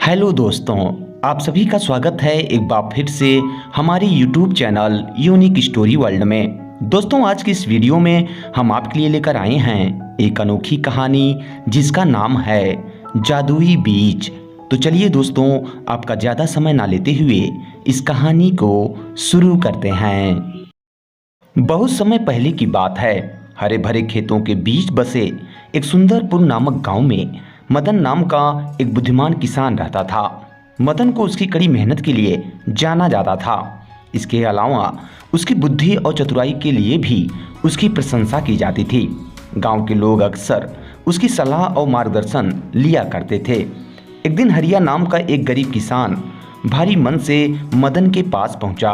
Hello दोस्तों, आप सभी का स्वागत है एक बार फिर से हमारे YouTube channel unique story world में। दोस्तों, आज की इस वीडियो में हम आपके लिए लेकर आए हैं एक अनोखी कहानी जिसका नाम है जादुई बीज। तो चलिए दोस्तों, आपका ज़्यादा समय ना लेते हुए इस कहानी को शुरू करते हैं। बहुत समय पहले की बात है। हरे भरे खेतों के बीच बसे एक सुंदरपुर नामक गांव में मदन नाम का एक बुद्धिमान किसान रहता था। मदन को उसकी कड़ी मेहनत के लिए जाना जाता था। इसके अलावा उसकी बुद्धि और चतुराई के लिए भी उसकी प्रशंसा की जाती थी। गांव के लोग अक्सर उसकी सलाह और मार्गदर्शन लिया करते थे। एक दिन हरिया नाम का एक गरीब किसान भारी मन से मदन के पास पहुंचा।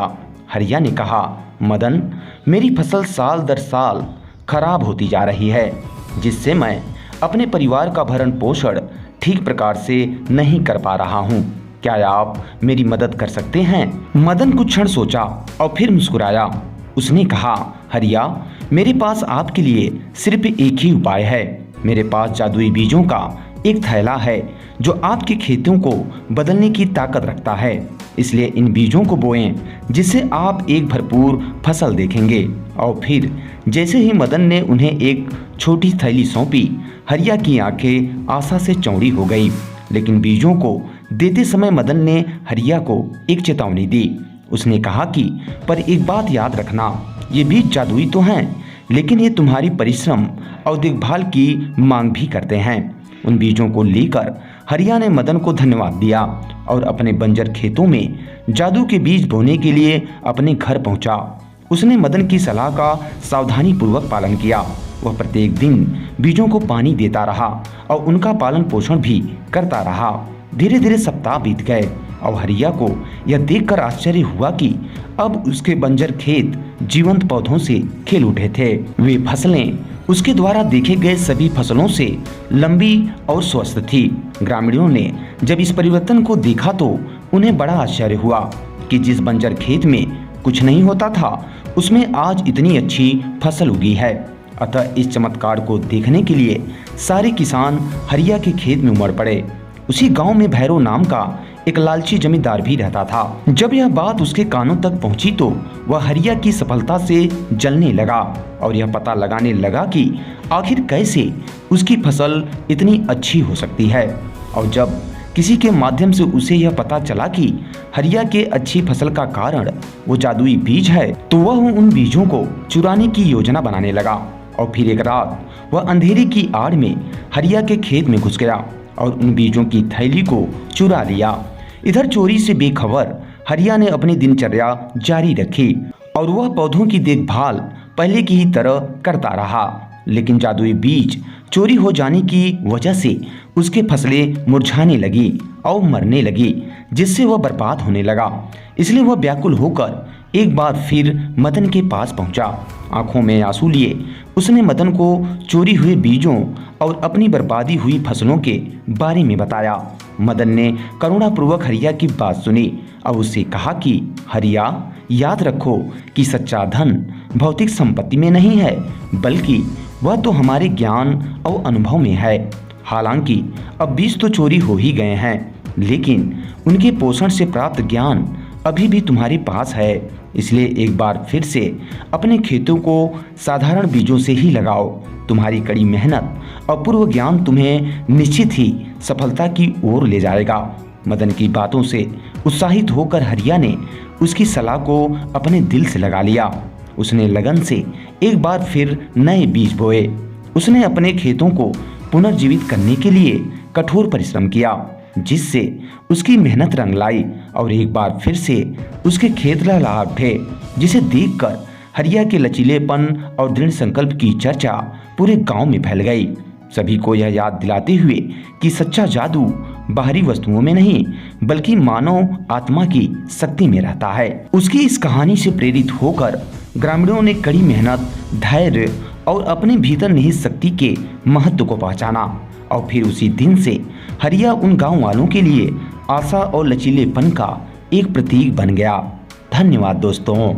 हरिया ने कहा, मदन, मेरी फसल साल दर साल खराब होती जा रही है, जिससे मैं अपने परिवार का भरण पोषण ठीक प्रकार से नहीं कर पा रहा हूँ। क्या आप मेरी मदद कर सकते हैं? मदन कुछ क्षण सोचा और फिर मुस्कुराया। उसने कहा, हरिया, मेरे पास आपके लिए सिर्फ एक ही उपाय है। मेरे पास जादुई बीजों का एक थैला है जो आपके खेतों को बदलने की ताकत रखता है। इसलिए इन बीजों को बोएं, जिससे आप एक भरपूर फसल देखेंगे। और फिर जैसे ही मदन ने उन्हें एक छोटी थैली सौंपी, हरिया की आंखें आशा से चौड़ी हो गई। लेकिन बीजों को देते समय मदन ने हरिया को एक चेतावनी दी। उसने कहा कि पर एक बात याद रखना, ये बीज जादुई तो हैं, लेकिन ये तुम्हारी परिश्रम और देखभाल की मांग भी करते हैं। उन बीजों को लेकर हरिया ने मदन को धन्यवाद दिया और अपने बंजर खेतों में जादू के बीज बोने के लिए अपने घर पहुंचा। उसने मदन की सलाह का सावधानी पूर्वक पालन किया। वह प्रत्येक दिन बीजों को पानी देता रहा और उनका पालन पोषण भी करता रहा। धीरे धीरे सप्ताह बीत गए और हरिया को यह देखकर आश्चर्य हुआ कि अब उसके बंजर खेत जीवंत पौधों से खिल उठे थे। वे फसलें उसके द्वारा देखे गए सभी फसलों से लंबी और स्वस्थ थी। ग्रामीणों ने जब इस परिवर्तन को देखा तो उन्हें बड़ा आश्चर्य हुआ कि जिस बंजर खेत में कुछ नहीं होता था, उसमें आज इतनी अच्छी फसल उगी है। अतः इस चमत्कार को देखने के लिए सारे किसान हरिया के खेत में उमड़ पड़े। उसी गांव में भैरव नाम का एक लालची जमींदार भी रहता था। जब यह बात उसके कानों तक पहुंची तो वह हरिया की सफलता से जलने लगा और यह पता लगाने लगा कि आखिर कैसे उसकी फसल इतनी अच्छी हो सकती है। और जब किसी के माध्यम से उसे यह पता चला कि हरिया के अच्छी फसल का कारण वो जादुई बीज है, तो वह उन बीजों को चुराने की योजना बनाने लगा। और फिर एक रात वह अंधेरे की आड़ में हरिया के खेत में घुस गया और उन बीजों की थैली को चुरा लिया। इधर चोरी से बेखबर हरिया ने अपनी दिनचर्या जारी रखी और वह पौधों की देखभाल पहले की ही तरह करता रहा। लेकिन जादुई बीज चोरी हो जाने की वजह से उसके फसलें मुरझाने लगी और मरने लगी, जिससे वह बर्बाद होने लगा। इसलिए वह व्याकुल होकर एक बार फिर मदन के पास पहुंचा। आंखों में आंसू लिए उसने मदन को चोरी हुए बीजों और अपनी बर्बादी हुई फसलों के बारे में बताया। मदन ने करुणापूर्वक हरिया की बात सुनी और उससे कहा कि हरिया, याद रखो कि सच्चा धन भौतिक संपत्ति में नहीं है, बल्कि वह तो हमारे ज्ञान और अनुभव में है। हालांकि अब बीज तो चोरी हो ही गए हैं, लेकिन उनके पोषण से प्राप्त ज्ञान अभी भी तुम्हारे पास है। इसलिए एक बार फिर से अपने खेतों को साधारण बीजों से ही लगाओ। तुम्हारी कड़ी मेहनत और पूर्व ज्ञान तुम्हें निश्चित ही सफलता की ओर ले जाएगा। मदन की बातों से उत्साहित होकर हरिया ने उसकी सलाह को अपने दिल से लगा लिया। उसने लगन से एक बार फिर नए बीज बोए। उसने अपने खेतों को पुनर्जीवित करने के लिए कठोर परिश्रम किया, जिससे उसकी मेहनत रंग लाई और एक बार फिर से उसके खेत लहलहा उठे, जिसे देखकर हरिया के लचीलेपन और दृढ़ संकल्प की चर्चा पूरे गांव में फैल गई। सभी को यह याद दिलाते हुए कि सच्चा जादू बाहरी वस्तुओं में नहीं, बल्कि मानव आत्मा की शक्ति में रहता है। उसकी इस कहानी से प्रेरित होकर ग्रामीणों ने कड़ी मेहनत, धैर्य और अपने भीतर निहित शक्ति के महत्व को पहचाना। और फिर उसी दिन से हरिया उन गांव वालों के लिए आशा और लचीलेपन का एक प्रतीक बन गया। धन्यवाद दोस्तों।